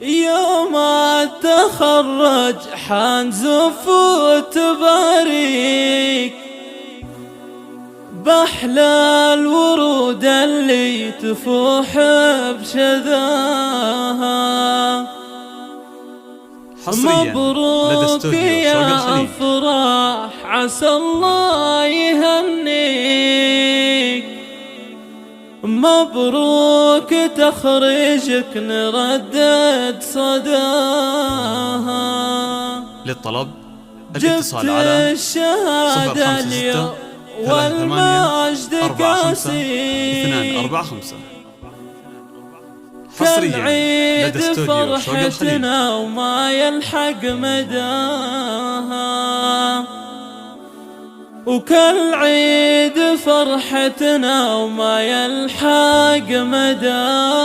يوم التخرج حنزف وتباريك بأحلى الورود اللي تفوح بشذاها. مبروك يا أفراح عسى الله يهنيك، مبروك تخرجك نردد صداها. للطلب الاتصال على الشهادة اليوم والمجد كاسيك، 245. حصريا لدى استوديو فرحتنا وما يلحق مداها، وكل عيد فرحتنا وما يلحق مداها.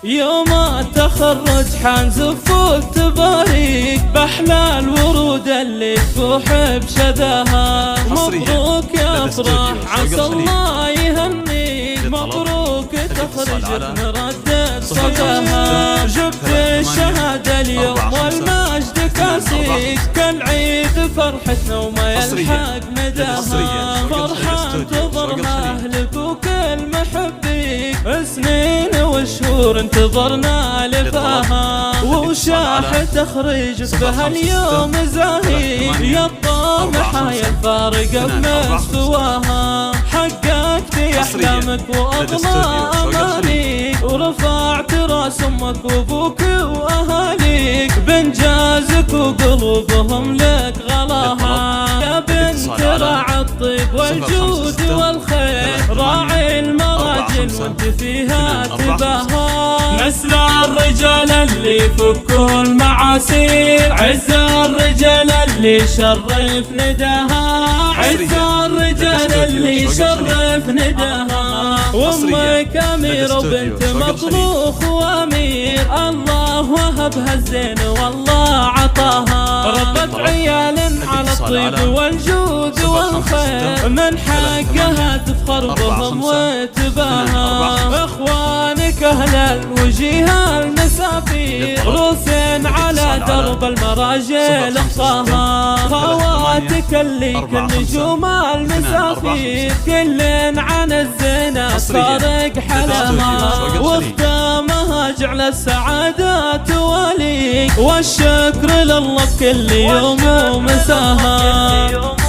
يوم التخرج حنزف وتباريك بأحلى الورود اللي تفوح بشذاها. مبروك يا أفراح عسى الله يهنيك، مبروك تخرجك نردد صداها. جبت الشهادة اليوم والمجد كاسيك، كل عيد فرحتنا وما يلحق مداها. فرحة انتظرنا أهلك وكل محبيك، سنين وشهور انتظرنا لفاها، وشاح تخرجك بهاليوم زاهي. يا الطامحة يا الفارقة بمستواها، حققت أحلامك وأضنى أمانيك، ورفعت راس أمك وأبوك وأهاليك بإنجازك وقلوبهم لك غلاها. يا بنت راعي الطيب والجود والخير، راعي المراجل وانت فيها تباها. نسل الرجال اللي فكوا المعاسير، عز الرجال اللي شرف نداها، عز الرجال اللي شرف نداها. وامك امير وبنت مطبوخ وامير، الله وهبها الزين والله عطاها. ربت عيال على الطيب والجود والخير، من حقها تفخر بهم وتباها. اخوانك اهل الوجيه المسافير، روسين على درب المراجل اخطاها. خواتك اللي كل نجوم المسافير، كل عن الزينة فارق حلمها. واختامها جعل السعادة تواليك، والشكر لله بكل يوم ومساها.